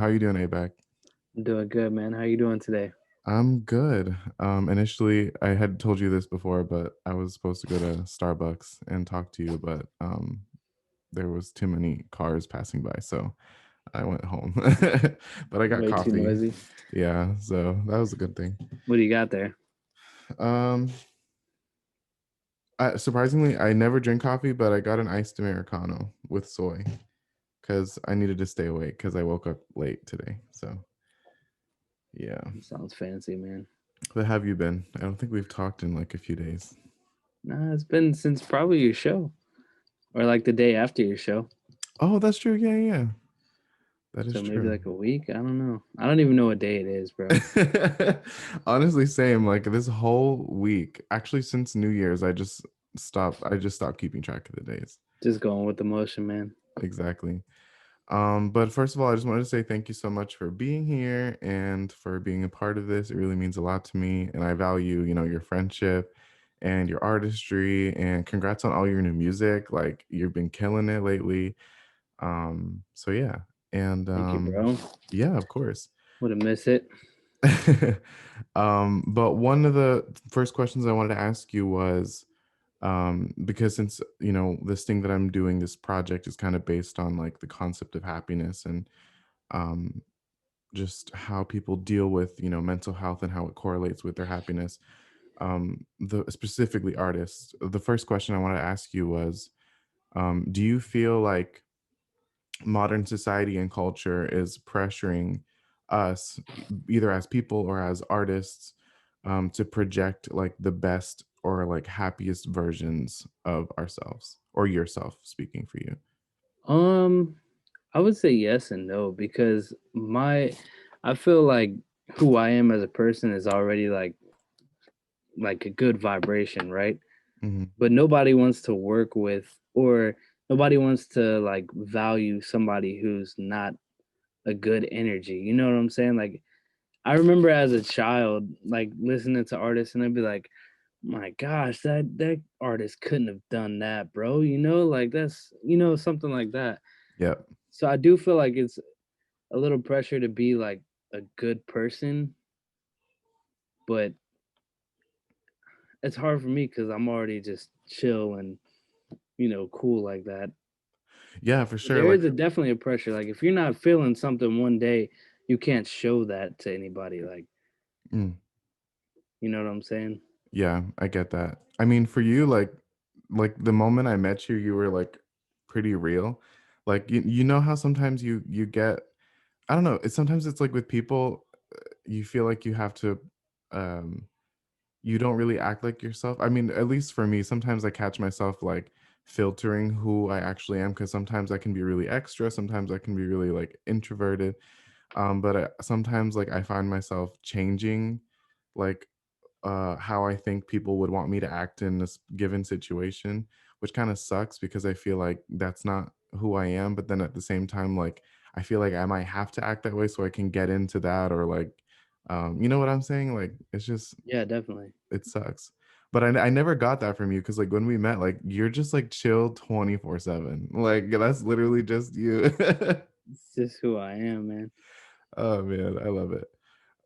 How you doing, ABECK? I'm doing good, man. How you doing today? I'm good. Initially, I had told you this before, but I was supposed to go to Starbucks and talk to you, but there was too many cars passing by, so I went home. But I got Way too coffee. noisy. Yeah, so that was a good thing. What do you got there? Um, Surprisingly, I never drink coffee, but I got an iced Americano with soy because I needed to stay awake because I woke up late today. So yeah. Sounds fancy, man. But have you been? I don't think we've talked in like a few days. Nah, it's been since probably your show, or like the day after your show. Oh, that's true. Yeah, yeah. That is So maybe true. like a week. I don't know. I don't even know what day it is, bro. Honestly, same. Like this whole week, actually since New Year's, I just stopped keeping track of the days. Just going with the motion, man. Exactly. But first of all, I just wanted to say thank you so much for being here and for being a part of this. It really means a lot to me, and I value, your friendship and your artistry, and congrats on all your new music. Like you've been killing it lately. So yeah. And Thank you, bro. yeah, of course. Wouldn't miss it. But one of the first questions I wanted to ask you was, because since this thing that I'm doing, this project is kind of based on like the concept of happiness and um, just how people deal with mental health and how it correlates with their happiness. The specifically artists. The first question I wanted to ask you was, do you feel like modern society and culture is pressuring us, either as people or as artists, to project like the best or like happiest versions of ourselves or yourself, speaking for you? Um, I would say yes and no because I feel like who I am as a person is already like a good vibration, right? Hmm. But nobody wants to work with or nobody wants to like value somebody who's not a good energy. You know what I'm saying? Like I remember as a child like listening to artists and I'd be like, "My gosh, that artist couldn't have done that, bro." You know, like that's, something like that. Yep. So I do feel like it's a little pressure to be like a good person, but it's hard for me cuz I'm already just chill and, cool like that. Yeah, for sure. There Like, is definitely a pressure. Like if you're not feeling something one day, you can't show that to anybody. Like, mm, you know what I'm saying? yeah, I get that. I mean, for you, like the moment I met you, you were like pretty real. Like you know how sometimes you get, I don't know, it's sometimes it's like with people, you feel like you have to um you don't really act like yourself. I mean, at least for me, sometimes I catch myself like filtering who I actually am because sometimes I can be really extra, sometimes I can be really like introverted. But sometimes like I find myself changing like how I think people would want me to act in this given situation, which kind of sucks because I feel like that's not who I am. But then at the same time, like I feel like I might have to act that way so I can get into that or like, you know what I'm saying? Like it's just Yeah, definitely. it sucks. But I never got that from you because like when we met, like you're just like chill 24/7. Like that's literally just you. It's just who I am, man. Oh man, I love it.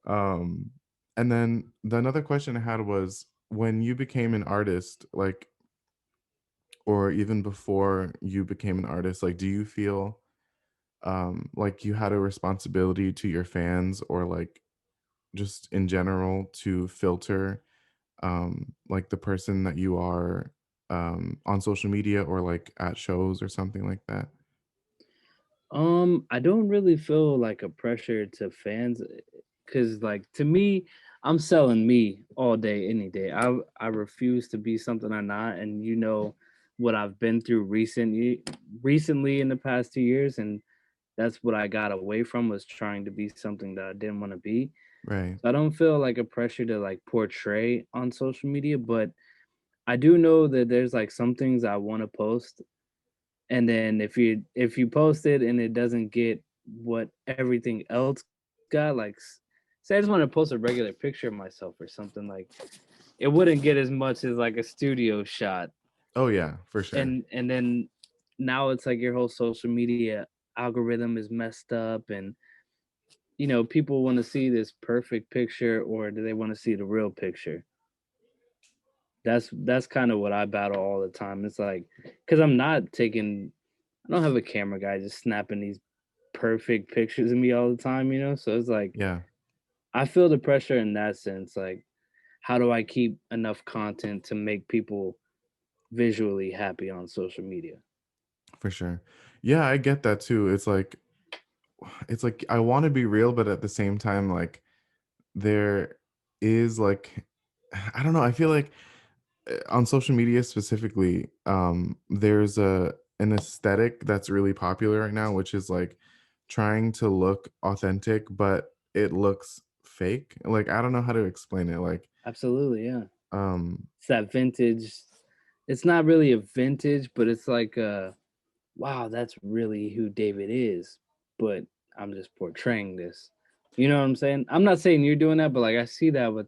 Um, and then the another question I had was when you became an artist, like, or even before you became an artist, like, do you feel like you had a responsibility to your fans or like just in general to filter like the person that you are on social media or like at shows or something like that? I don't really feel like a pressure to fans because like to me, I'm selling me all day, any day. I refuse to be something I'm not, and what I've been through recently in the past 2 years, and that's what I got away from was trying to be something that I didn't want to be. Right. So I don't feel like a pressure to like portray on social media, but I do know that there's like some things I want to post, and then if you post it and it doesn't get what everything else got, like say I just want to post a regular picture of myself or something, like it wouldn't get as much as like a studio shot, Oh yeah, for sure. and then now it's like your whole social media algorithm is messed up, and people want to see this perfect picture or do they want to see the real picture? That's kind of what I battle all the time. It's like cuz I don't have a camera guy just snapping these perfect pictures of me all the time. So it's like Yeah, I feel the pressure in that sense like how do I keep enough content to make people visually happy on social media? for sure. Yeah, I get that too. It's like I want to be real, but at the same time, like there is like I don't know. I feel like on social media specifically, there's an aesthetic that's really popular right now, which is like trying to look authentic, but it looks fake. Like I don't know how to explain it. Like, Absolutely, yeah. um, It's that vintage. It's not really a vintage, but it's like wow, that's really who David is, but I'm just portraying this. You know what I'm saying? I'm not saying you're doing that, but like I see that with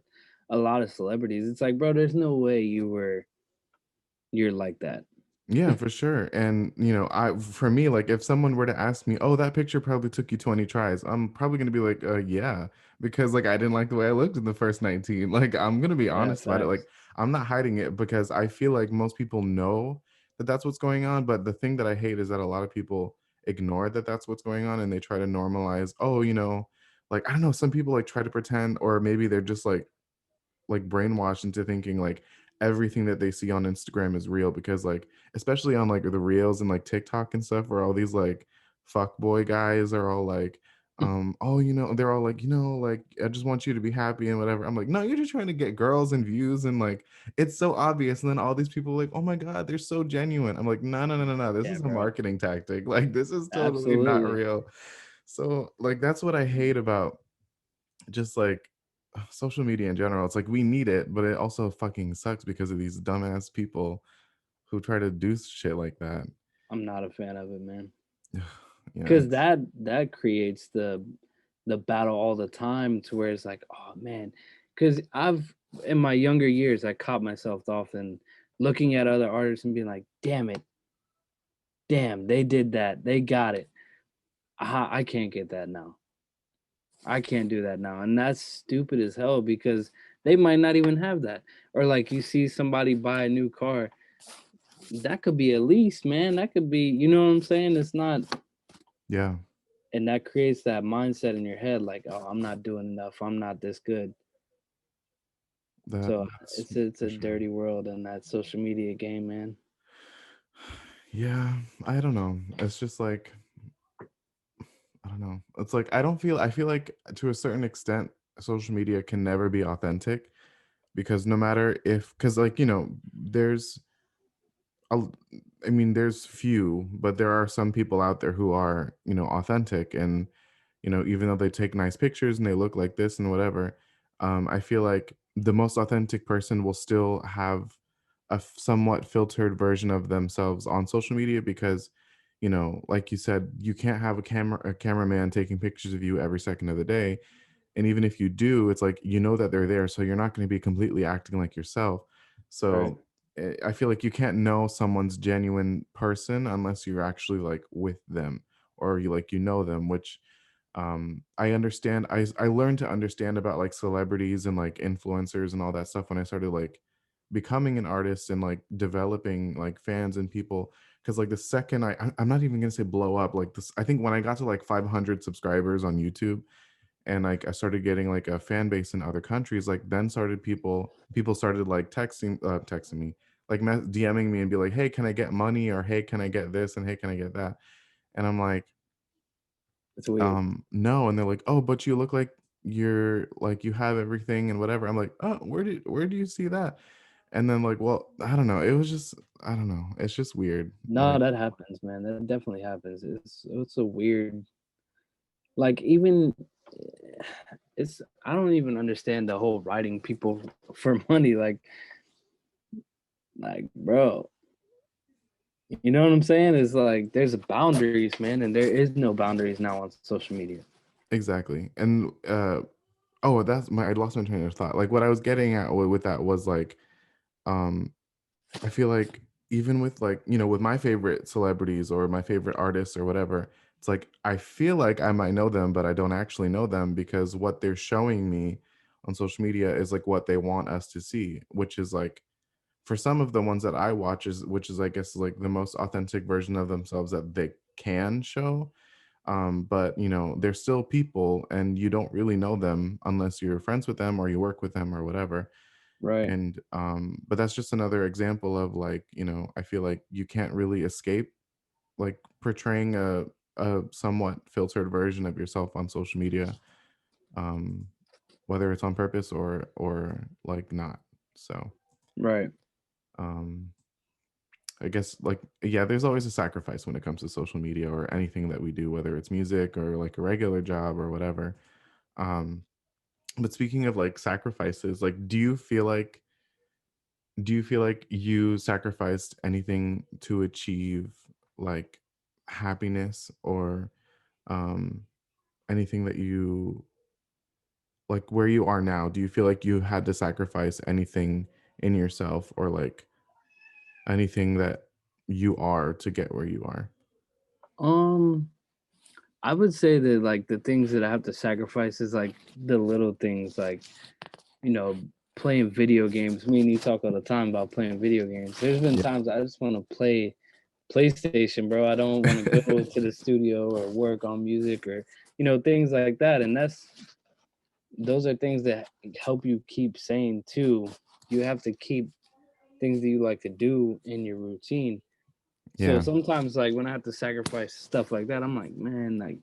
a lot of celebrities. It's like, bro, there's no way you're like that. yeah, for sure. And I for me, like if someone were to ask me, "Oh, that picture probably took you 20 tries." I'm probably going to be like, yeah," because like I didn't like the way I looked in the first 19. Like I'm going to be Yeah, honest about it. Like facts. I'm not hiding it because I feel like most people know that that's what's going on, but the thing that I hate is that a lot of people ignore that that's what's going on and they try to normalize, "Oh, like I don't know, some people like try to pretend or maybe they're just like brainwashed into thinking like everything that they see on Instagram is real because like especially on like the reels and like TikTok and stuff where all these like fuck boy guys are all like oh they're all like like I just want you to be happy and whatever. I'm like, no, you're just trying to get girls and views and like it's so obvious. And then all these people are like, oh my god, they're so genuine. I'm like, no, no, no, no, no, this Yeah, is a bro. marketing tactic. Like this is totally not Absolutely. real. So like that's what I hate about just like social media in general. It's like we need it, but it also fucking sucks because of these dumbass people who try to do shit like that. I'm not a fan of it, man. Yeah, Cause that creates the battle all the time to where it's like, oh man. Cause I've in my younger years I caught myself often looking at other artists and being like, damn it, damn, they did that. They got it. I can't get that now. I can't do that now. And that's stupid as hell because they might not even have that. Or like you see somebody buy a new car, that could be a lease, man. That could be, you know what I'm saying? It's not, yeah, and that creates that mindset in your head like, oh, I'm not doing enough. I'm not this good. So that's it's for a sure. dirty world in that social media game, man. Yeah, I don't know. It's just like I don't know. It's like I feel like to a certain extent social media can never be authentic because no matter if cuz like, there's I'll I mean, there's few, but there are some people out there who are, authentic and, even though they take nice pictures and they look like this and whatever, I feel like the most authentic person will still have a somewhat filtered version of themselves on social media because, like you said, you can't have a cameraman taking pictures of you every second of the day. And even if you do, it's like you know that they're there, so you're not going to be completely acting like yourself. Right. So I feel like you can't know someone's genuine person unless you're actually like with them or you know them, which I understand. I learned to understand about like celebrities and like influencers and all that stuff when I started like becoming an artist and like developing like fans and people because like the second I'm not even gonna say blow up like this I think when I got to like 500 subscribers on YouTube and like I started getting like a fan base in other countries, like then started people started like texting me, like DMing me and be like, "Hey, can I get money?" or "Hey, can I get this?" and "Hey, can I get that?" And I'm like, It's weird. no, and they're like, "Oh, but you look like you're like you have everything and whatever." I'm like, "Oh, where do you see that?" And then like, well, I don't know. It was just I don't know. It's just weird. No, Like that happens, man. That definitely happens. It's a weird like even it's I don't even understand the whole writing people for money. Like, bro, you know what I'm saying? It's like there's boundaries, man, and there is no boundaries now on social media. exactly. And oh, that's my I lost my train of thought. Like what I was getting at with that was like um I feel like even with like, with my favorite celebrities or my favorite artists or whatever, it's like I feel like I might know them, but I don't actually know them because what they're showing me on social media is like what they want us to see, which is like for some of the ones that I watch is which is I guess like the most authentic version of themselves that they can show. But you know, they're still people and you don't really know them unless you're friends with them or you work with them or whatever. Right, And but that's just another example of like, you know, I feel like you can't really escape like portraying a somewhat filtered version of yourself on social media, um, whether it's on purpose or like not. So right. um I guess like yeah, there's always a sacrifice when it comes to social media or anything that we do, whether it's music or like a regular job or whatever. Um, but speaking of like sacrifices, like do you feel like you sacrificed anything to achieve like happiness or um anything that you like where you are now? Do you feel like you had to sacrifice anything in yourself or like anything that you are to get where you are? Um, I would say that like the things that I have to sacrifice is like the little things, like you know, playing video games. Me and you talk all the time about playing video games. There's been Yeah. times I just want to play PlayStation, bro. I don't want to go to the studio or work on music or things like that. And those are things that help you keep sane too. You have to keep things that you like to do in your routine. So Yeah. sometimes like when I have to sacrifice stuff like that, I'm like, man, like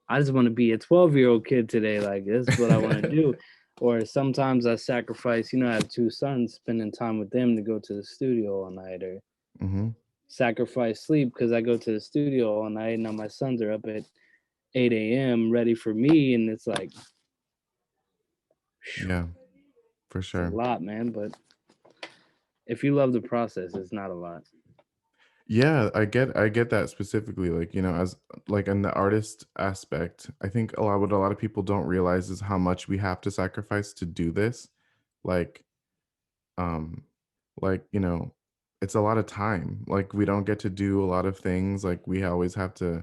I just want to be a 12-year-old kid today. Like this is what I want to do. Or sometimes I sacrifice, I have two sons, spending time with them to go to the studio all night, or Mhm. sacrifice sleep because I go to the studio all night. Now my sons are up at 8 a.m. ready for me, and it's like Yeah, for it's a sure. lot, man. But if you love the process, it's not a lot. Yeah, I get that specifically, like, you know, as like in the artist aspect, I think a lot of people don't realize is how much we have to sacrifice to do this. Like, um, you know, it's a lot of time. Like we don't get to do a lot of things. Like we always have to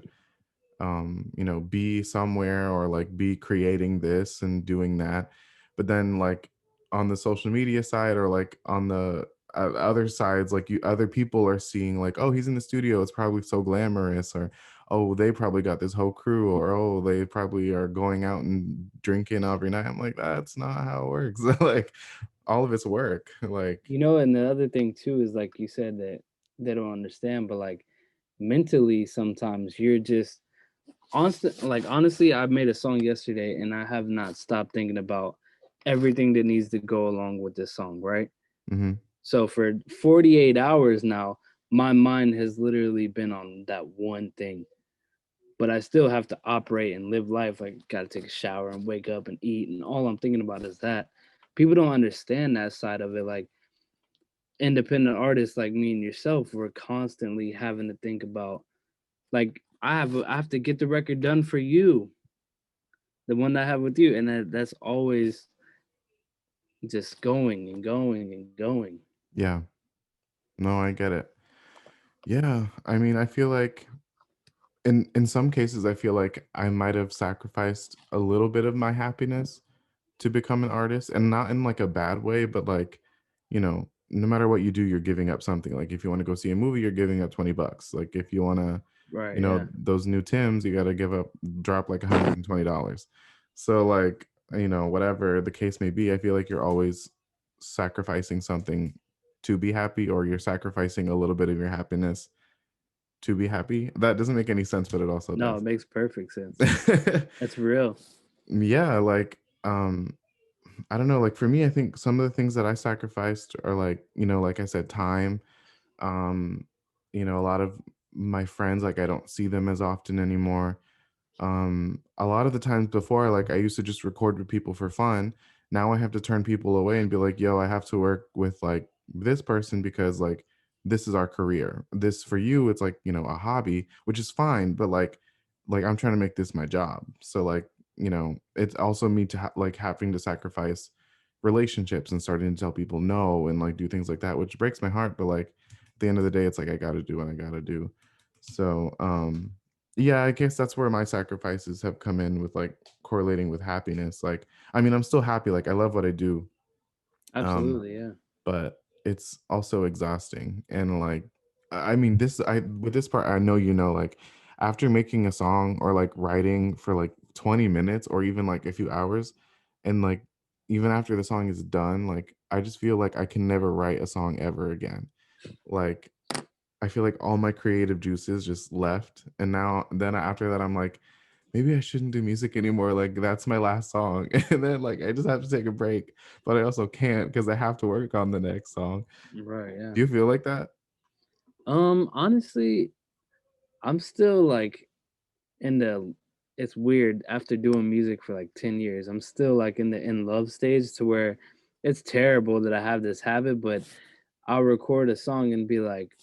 you know, be somewhere or like be creating this and doing that. But then like on the social media side or like on the other sides, like you other people are seeing like, oh, he's in the studio, it's probably so glamorous, or oh, they probably got this whole crew, or oh, they probably are going out and drinking every night. I'm like, that's not how it works. Like all of it's work. Like, And the other thing too is like you said that they don't understand, but like mentally, sometimes you're just honestly, I made a song yesterday and I have not stopped thinking about everything that needs to go along with this song, right? mhm, So for 48 hours now, my mind has literally been on that one thing. But I still have to operate and live life. Like, gotta take a shower and wake up and eat, and all I'm thinking about is that. People don't understand that side of it. Like independent artists like me and yourself, we're constantly having to think about like I have to get the record done for you, the one that I have with you, and that's always just going and going and going. yeah. No, I get it. Yeah, I mean, I feel like in some cases, I feel like I might have sacrificed a little bit of my happiness to become an artist, and not in like a bad way, but like, you know, no matter what you do, you're giving up something. Like if you want to go see a movie, you're giving up 20 bucks. Like if you want to, Right? you know, Yeah. those new Tims, you got to drop like $120. So like, you know, whatever the case may be, I feel like you're always sacrificing something to be happy, or you're sacrificing a little bit of your happiness to be happy. That doesn't make any sense, but it also No, it does. makes perfect sense. That's real. Yeah, like I don't know, like for me, I think some of the things that I sacrificed are like, you know, like I said, time. Um, you know, a lot of my friends, like I don't see them as often anymore. A lot of the times before, like I used to just record with people for fun. Now I have to turn people away and be like, yo, I have to work with like this person because like this is our career. This for you, it's like, you know, a hobby, which is fine, but like I'm trying to make this my job. So like, you know, it's also me to like having to sacrifice relationships and starting to tell people no and like do things like that, which breaks my heart. But like at the end of the day, it's like I gotta do what I gotta do. So Yeah, I guess that's where my sacrifices have come in with, like, correlating with happiness, like, I mean, I'm still happy, like, I love what I do, um, Absolutely, yeah. but it's also exhausting, and, like, I mean, this I with this part, I know you know, like, after making a song or, like, writing for, like, 20 minutes or even, like, a few hours, and, like, even after the song is done, like, I just feel like I can never write a song ever again. Like, I feel like all my creative juices just left, and now then after that, I'm like, "Maybe I shouldn't do music anymore, like, that's my last song." And then, like, I just have to take a break, but I also can't because I have to work on the next song. Right, yeah. Do you feel like that? Honestly, I'm still like in the it's weird after doing music for like 10 years. I'm still like in the in love stage to where it's terrible that I have this habit, but I'll record a song and be like,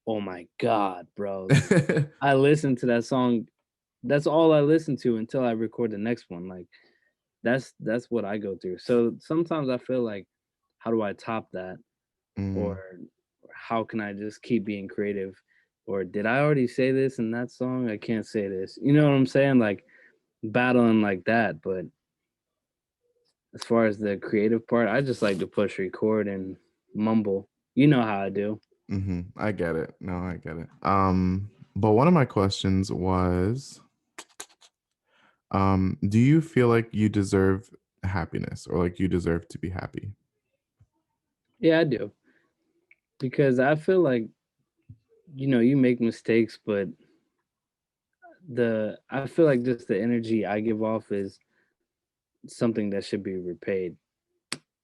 "Oh my god, bro." I listen to that song. That's all I listen to until I record the next one. Like that's what I go through. So sometimes I feel like how do I top that? Mm, Or how can I just keep being creative? Or did I already say this in that song? I can't say this. You know what I'm saying? Like battling like that. But as far as the creative part, I just like to push record and mumble. You know how I do. mhm, I get it. No, I get it. But one of my questions was, do you feel like you deserve happiness or, like, you deserve to be happy? Yeah, I do. Because I feel like, you make mistakes, but I feel like just the energy I give off is something that should be repaid.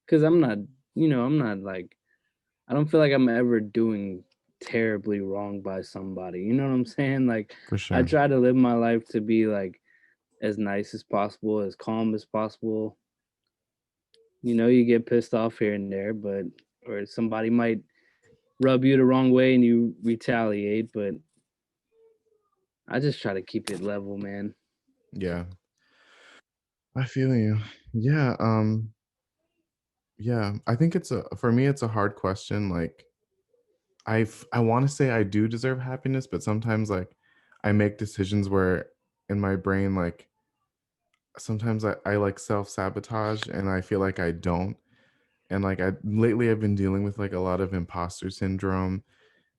Because I'm not like I don't feel like I'm ever doing terribly wrong by somebody. You know what I'm saying? Like For I sure. try to live my life to be like as nice as possible, as calm as possible. You get pissed off here and there, but or somebody might rub you the wrong way and you retaliate, but I just try to keep it level, man. Yeah, I feel you. Yeah, yeah, I think it's a for me, it's a hard question, like, I wanna say I do deserve happiness, but sometimes, like, I make decisions where in my brain, like, sometimes I like, self-sabotage, and I feel like I don't, and, like, I've been dealing with, like, a lot of imposter syndrome,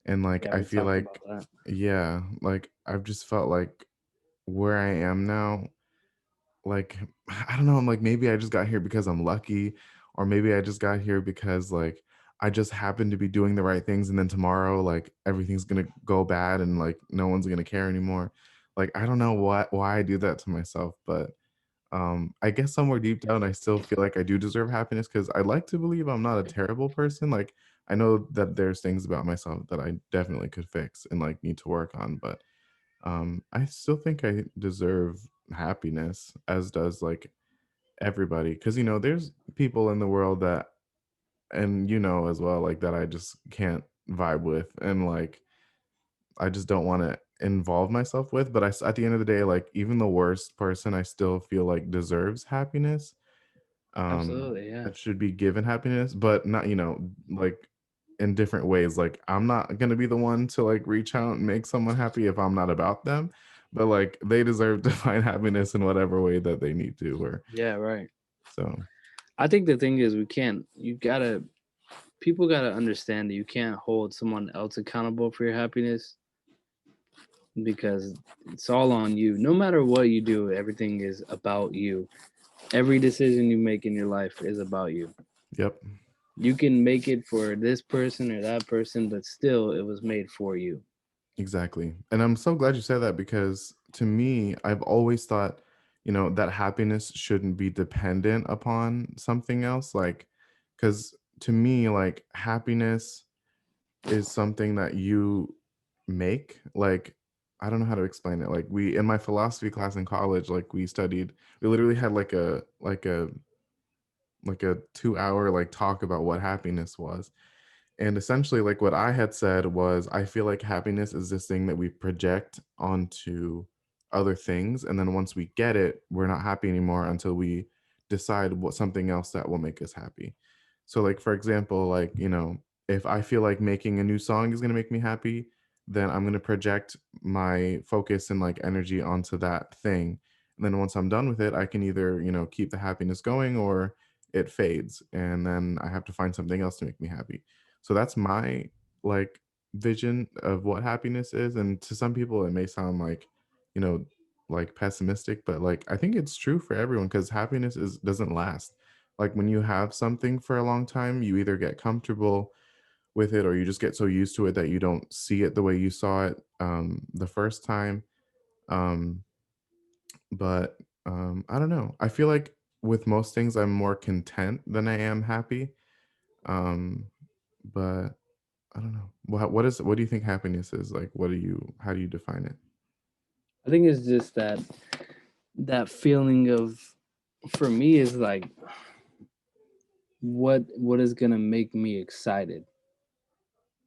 and, like, Yeah, I we feel talked about like that. yeah, like, I've just felt like where I am now, like, I don't know, I'm like, maybe I just got here because I'm lucky, or maybe I just got here because, like, I just happen to be doing the right things, and then tomorrow, like, everything's gonna go bad and, like, no one's gonna care anymore. Like, I don't know why I do that to myself, but, I guess somewhere deep down, I still feel like I do deserve happiness because I like to believe I'm not a terrible person, like, I know that there's things about myself that I definitely could fix and, like, need to work on, but I still think I deserve happiness, as does like everybody. Cause there's people in the world that, and as well, like that I just can't vibe with. And like, I just don't want to involve myself with. But at the end of the day, like even the worst person, I still feel like deserves happiness, Absolutely, yeah. that should be given happiness, but not, like in different ways. Like I'm not gonna be the one to like reach out and make someone happy if I'm not about them, but like they deserve to find happiness in whatever way that they need to. Or Yeah, right. so, I think the thing is we can't you gotta people gotta understand that you can't hold someone else accountable for your happiness because it's all on you. No matter what you do, everything is about you. Every decision you make in your life is about you. yep, You can make it for this person or that person, but still it was made for you. exactly. And I'm so glad you said that because to me, I've always thought, that happiness shouldn't be dependent upon something else. Like, because to me, like happiness is something that you make. Like, I don't know how to explain it. Like we in my philosophy class in college, like we literally had like a 2 hour like talk about what happiness was. And essentially, like what I had said was, I feel like happiness is this thing that we project onto other things. And then once we get it, we're not happy anymore until we decide what something else that will make us happy. So, like, for example, like, if I feel like making a new song is going to make me happy, then I'm gonna project my focus and like energy onto that thing. And then once I'm done with it, I can either, keep the happiness going or it fades. And then I have to find something else to make me happy. So that's my like vision of what happiness is. And to some people it may sound you know, like pessimistic, but like I think it's true for everyone because happiness is doesn't last. Like when you have something for a long time, you either get comfortable with it or you just get so used to it that you don't see it the way you saw it the first time. Um, but I don't know. I feel like with most things, I'm more content than I am happy. Um, but I don't know. What do you think happiness is? Like, how do you define it? I think it's just that feeling of, for me, is like what is gonna make me excited.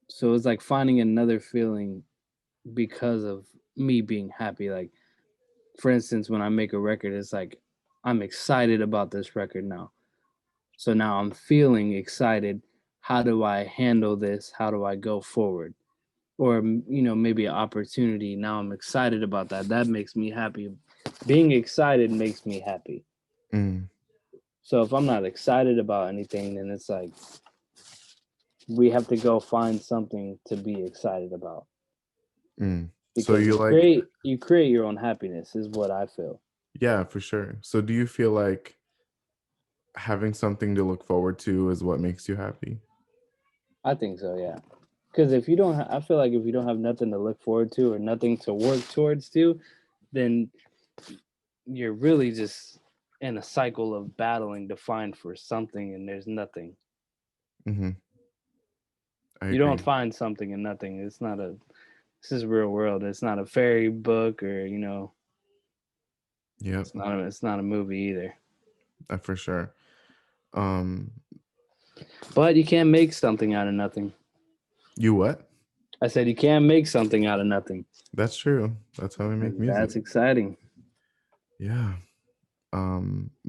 So it's like finding another feeling because of me being happy. Like, for instance, when I make a record, it's like I'm excited about this record now. So now I'm feeling excited. How do I handle this? How do I go forward? Or maybe an opportunity. Now I'm excited about that. That makes me happy. Being excited makes me happy. Mm, So if I'm not excited about anything, then it's like we have to go find something to be excited about, mm. So because you you like, create your own happiness is what I feel. yeah, for sure. So do you feel like having something to look forward to is what makes you happy? I think so, yeah. Because if you don't, I feel like if you don't have nothing to look forward to or nothing to work towards to, then you're really just in a cycle of battling to find for something, and there's nothing. Hmm. I You don't agree. find something in nothing. It's not a. This is real world. It's not a fairy book, or Yep, It's not a movie either. for sure. Um, But you can't make something out of nothing. you what? I said you can't make something out of nothing. That's true. That's how we make And music. that's exciting. Yeah.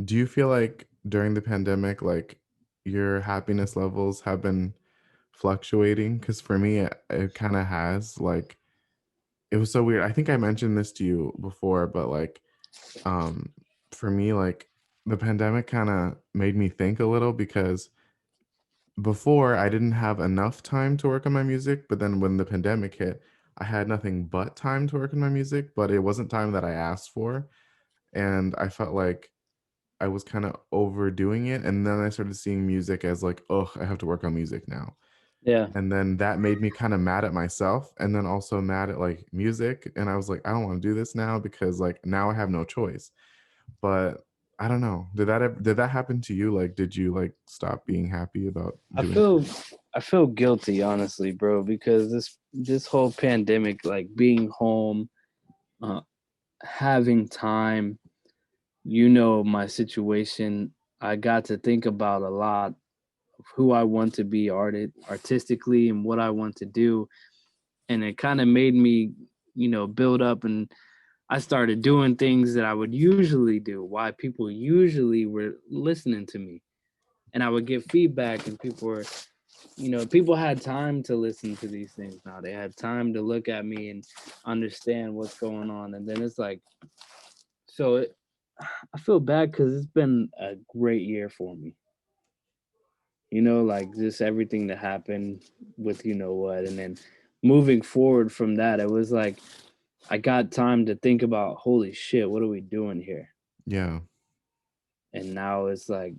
Do you feel like during the pandemic, like your happiness levels have been fluctuating? Because for me, it kind of has. Like, it was so weird. I think I mentioned this to you before, but like, um, for me, like the pandemic kind of made me think a little because before I didn't have enough time to work on my music, but then when the pandemic hit, I had nothing but time to work on my music, but it wasn't time that I asked for. And I felt like I was kind of overdoing it. And then I started seeing music as like, oh, I have to work on music now. Yeah. And then that made me kind of mad at myself and then also mad at like music. And I was like, I don't want to do this now because like now I have no choice. But I don't know. Did that happen to you? Like, did you like stop being happy about I doing feel things? I feel guilty, honestly, bro, because this whole pandemic, like being home, uh, having time, my situation, I got to think about a lot of who I want to be artistically and what I want to do. And it kind of made me, build up, and I started doing things that I would usually do, why people usually were listening to me. And I would give feedback, and people had time to listen to these things now. They had time to look at me and understand what's going on. And then it's like, so I feel bad because it's been a great year for me. Like just everything that happened with what, and then moving forward from that, it was like I got time to think about, holy shit, what are we doing here? Yeah, And now it's like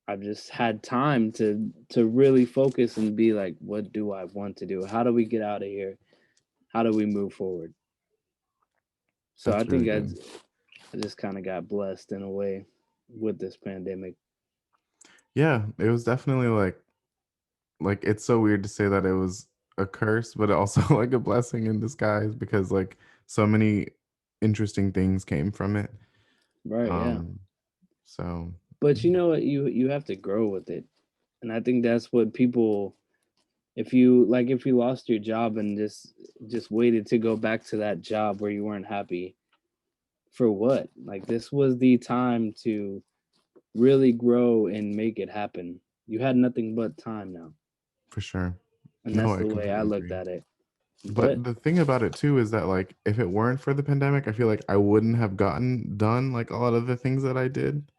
I've just had time to really focus and be like, what do I want to do? How do we get out of here? How do we move forward? So I that's really think good. I just kind of got blessed in a way with this pandemic. Yeah, it was definitely like it's so weird to say that it was a curse, but also like a blessing in disguise because like so many interesting things came from it. Right, yeah. Um, so But you know what? You have to grow with it. And I think that's what people, if you lost your job and just waited to go back to that job where you weren't happy, for what? Like, this was the time to really grow and make it happen. You had nothing but time now. for sure. And No, that's I the way I completely looked agree. at it. But But the thing about it too is that like if it weren't for the pandemic, I feel like I wouldn't have gotten done like a lot of the things that I did.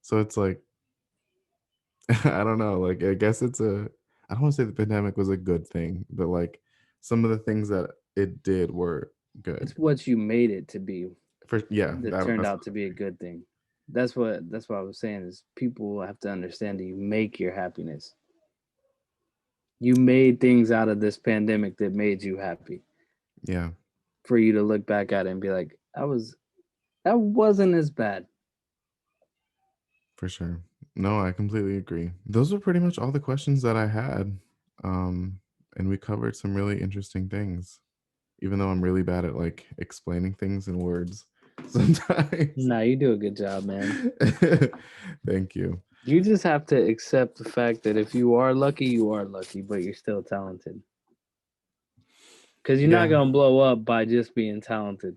So it's like I don't know, like I guess it's a I don't want to say the pandemic was a good thing, but like some of the things that it did were good. it's what you made it to be For yeah, that turned that's out to be a good thing. That's what I was saying is people have to understand that you make your happiness. You made things out of this pandemic that made you happy. yeah, For you to look back at it and be like, that wasn't as bad. for sure. No, I completely agree. Those were pretty much all the questions that I had. Um and we covered some really interesting things, even though I'm really bad at like explaining things in words sometimes. Nah, you do a good job, man. Thank you. You just have to accept the fact that if you are lucky, you are lucky, but you're still talented. Because you're not Yeah, gonna blow up by just being talented.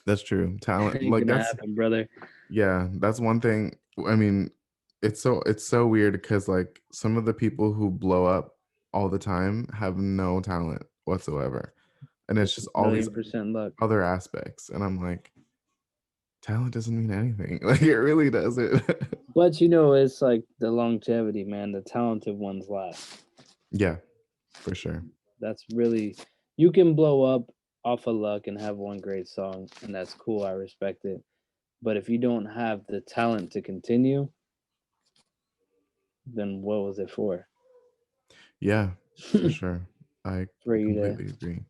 that's true. Talent, Ain't like gonna that's happen, brother. yeah, that's one thing. I mean, it's so weird because like some of the people who blow up all the time have no talent whatsoever. And it's Just just a all these million percent luck. other aspects. And I'm like, talent doesn't mean anything. Like it really doesn't. But you know, it's like the longevity, man. The talented ones last. Yeah, for sure. That's really you can blow up off of luck and have one great song, and that's cool. I respect it. But if you don't have the talent to continue, then what was it for? Yeah, for sure. I For you to completely agree.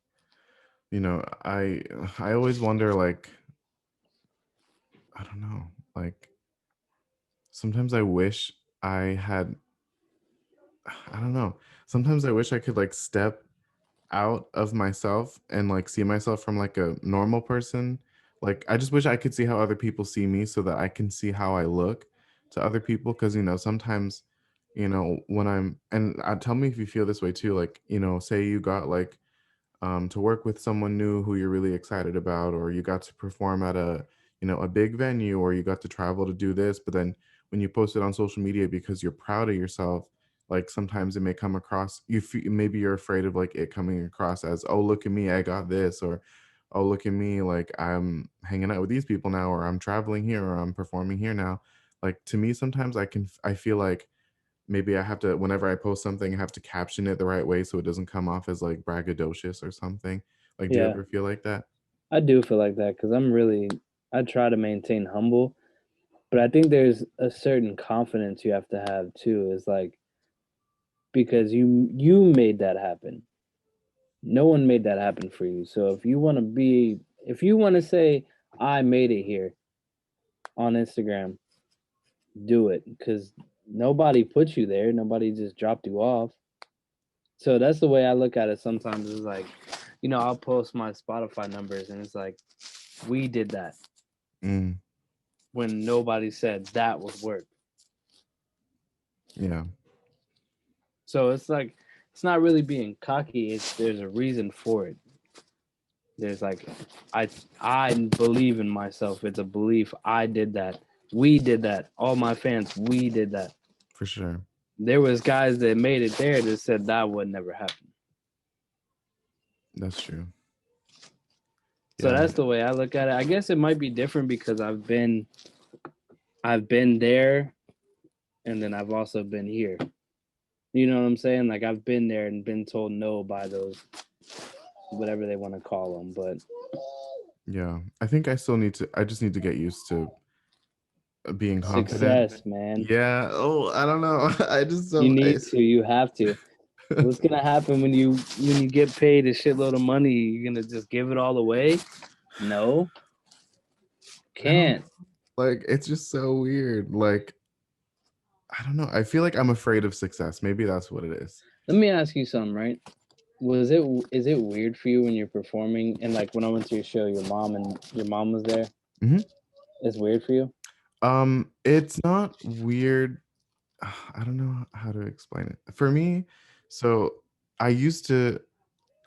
You know, I always wonder like I don't know, like sometimes I wish I had I don't know. Sometimes I wish I could like step out of myself and like see myself from like a normal person. Like I just wish I could see how other people see me so that I can see how I look to other people. Cause you know, sometimes, you know, when I'm and tell me if you feel this way too. Like, you know, say you got like to work with someone new who you're really excited about, or you got to perform at a you know a big venue, or you got to travel to do this. But then when you post it on social media because you're proud of yourself, like sometimes it may come across maybe you're afraid of like it coming across as, oh look at me, I got this, or oh look at me, like I'm hanging out with these people now, or I'm traveling here, or I'm performing here now. Like to me sometimes I feel like maybe I have to whenever I post something, I have to caption it the right way so it doesn't come off as like braggadocious or something. Like, do you yeah, ever feel like that? I do feel like that because I try to maintain humble, but I think there's a certain confidence you have to have too. Is like because you made that happen. No one made that happen for you. So if you want to say I made it here on Instagram, do it because nobody put you there. Nobody just dropped you off. So that's the way I look at it. Sometimes it's like, I'll post my Spotify numbers and it's like we did that Mm, when nobody said that was work. yeah, So it's like it's not really being cocky. It's there's a reason for it. There's like I I believe in myself. It's a belief. I did that. We did that. All my fans, we did that. for sure. There was guys that made it there that said that would never happen. That's true. So Yeah. that's the way I look at it. I guess it might be different because I've been there and then I've also been here. You know what I'm saying? Like I've been there and been told no by those whatever they want to call them, but Yeah. I think I just need to get used to being confident. success, man. Yeah. Oh, I don't know. I just You don't need to, you have to. What's gonna happen when you get paid a shitload of money? You're gonna just give it all away? No, I don't can't. like it's just so weird. Like I don't know. I feel like I'm afraid of success. Maybe that's what it is. Let me ask you something, right? Is it weird for you when you're performing and like when I went to your show, your mom was there? Mhm. It's weird for you? It's not weird. I don't know how to explain it. For me, so I used to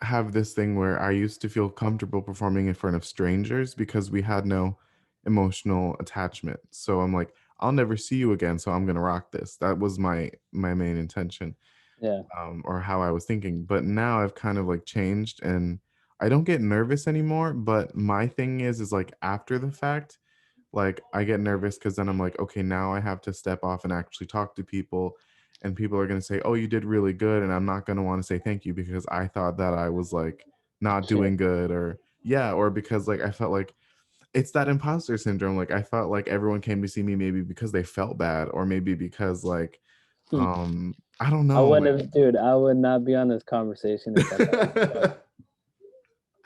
have this thing where I used to feel comfortable performing in front of strangers because we had no emotional attachment. So I'm like, I'll never see you again, so I'm gonna rock this. That was my main intention. Yeah. or how I was thinking. But now I've kind of like changed and I don't get nervous anymore. But my thing is like after the fact, like I get nervous because then I'm like, okay, now I have to step off and actually talk to people. And people are going to say, oh, you did really good. And I'm not going to want to say thank you because I thought that I was like not Yeah. doing good or yeah, or because like I felt like it's that imposter syndrome. Like I felt like everyone came to see me maybe because they felt bad or maybe because like I don't I know, wouldn't have, dude. I would not be on this conversation if I thought you like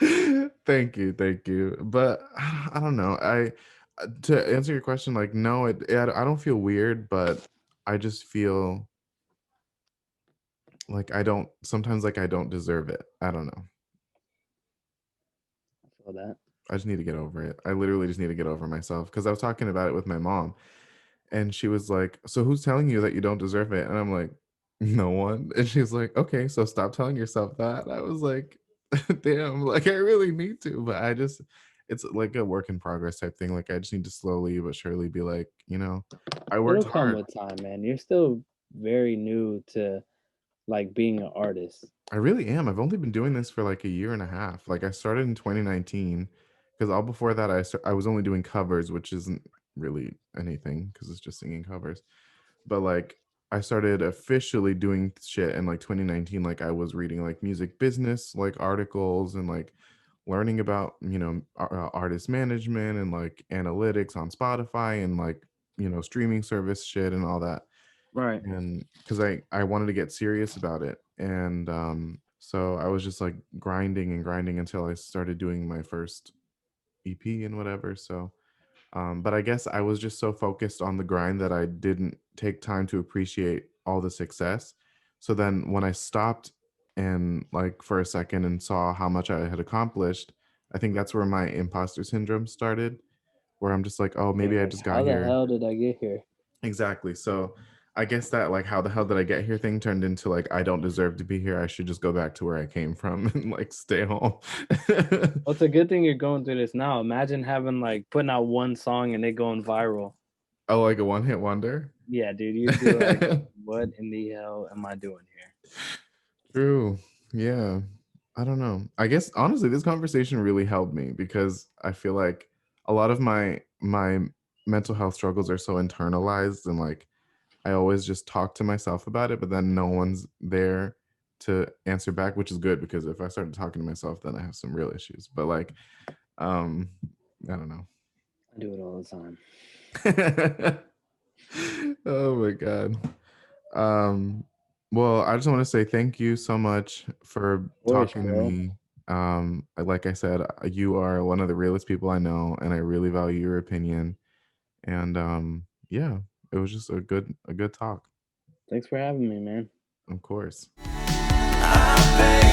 sucked. thank you, thank you. But I don't know. I to answer your question, like no, I don't feel weird, but I just feel like I don't sometimes like I don't deserve it. I don't know. I feel that. I just need to get over it. I literally just need to get over myself because I was talking about it with my mom and she was like, "So who's telling you that you don't deserve it?" And I'm like, "No one." And she's like, "Okay, so stop telling yourself that." I was like, "Damn, like I really need to." But I just it's like a work in progress type thing. Like I just need to slowly but surely be like, I It'll worked come hard. with time, man. You're still very new to like being an artist. I really am. I've only been doing this for like a year and a half. Like I started in 2019 because all before that I was only doing covers, which isn't really anything because it's just singing covers. But like I started officially doing shit in like 2019. Like I was reading like music business like articles and like learning about artist management and like analytics on Spotify and like streaming service shit and all that. Right. And because I wanted to get serious about it and so I was just like grinding and grinding until I started doing my first EP and whatever. So but I guess I was just so focused on the grind that I didn't take time to appreciate all the success. So then when I stopped and like for a second and saw how much I had accomplished, I think that's where my imposter syndrome started, where I'm just like, oh, You're maybe I like, just got how the here. hell did I get here? Exactly. So I guess that like how the hell did I get here thing turned into like I don't deserve to be here. I should just go back to where I came from and like stay home. Well, it's a good thing you're going through this now. Imagine having like putting out one song and it going viral. Oh, like a one hit wonder? Yeah, dude, you'd be like, what in the hell am I doing here? True. Yeah. I don't know. I guess honestly, this conversation really helped me because I feel like a lot of my mental health struggles are so internalized and like I always just talk to myself about it, but then no one's there to answer back, which is good because if I started talking to myself, then I have some real issues. But like, um, I don't know. I do it all the time. Oh my god. Um, well, I just want to say thank you so much for Of course, talking to bro. me. Like I said, you are one of the realest people I know, and I really value your opinion. And yeah, it was just a good talk, Thanks for having me, man. of course. I beg